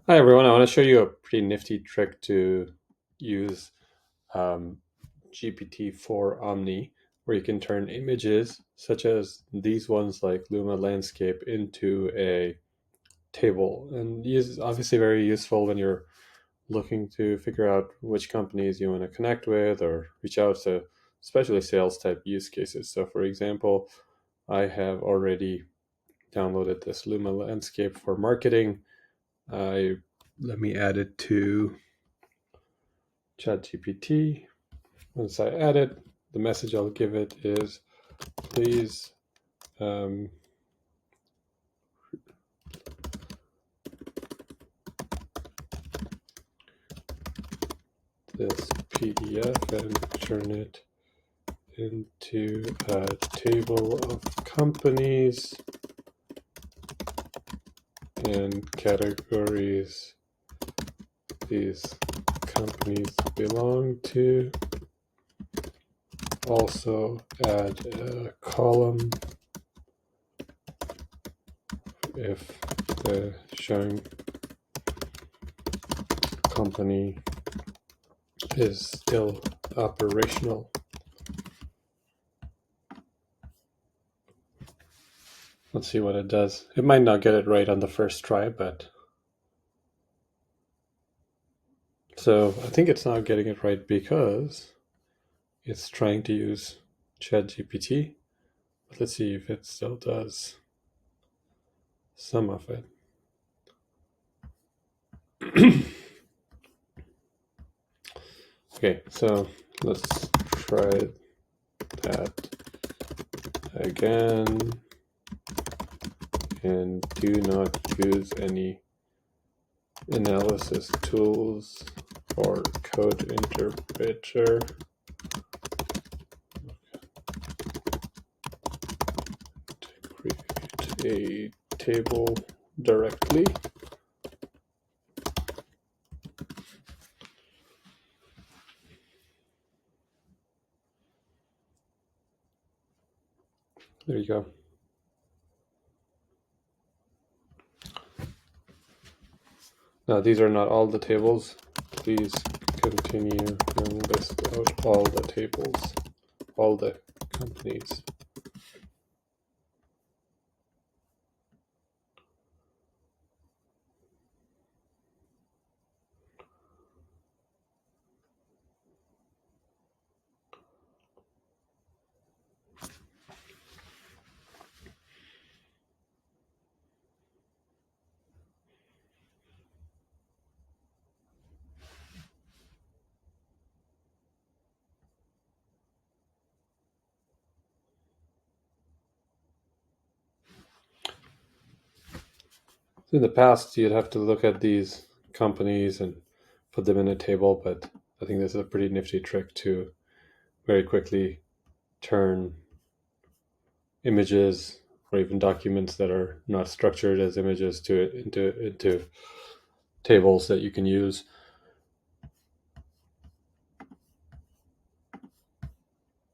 Hi everyone, I want to show you a pretty nifty trick to use um, GPT-4 Omni, where you can turn images such as these ones like Luma landscape into a table. And is obviously very useful when you're looking to figure out which companies you want to connect with or reach out to, especially sales type use cases. So for example, I have already downloaded this Luma landscape for marketing. Let me add it to ChatGPT. Once I add it, the message I'll give it is, please this PDF and turn it into a table of companies and categories these companies belong to. Also add a column if the showing company is still operational. Let's see what it does. It might not get it right on the first try, but so I think it's not getting it right because it's trying to use ChatGPT. But let's see if it still does some of it. Okay, so let's try that again. And do not use any analysis tools or code interpreter. To create a table directly. There you go. Now, these are not all the tables. Please continue and list out all the tables, all the companies. In the past, you'd have to look at these companies and put them in a table, but I think this is a pretty nifty trick to very quickly turn images or even documents that are not structured as images into tables that you can use.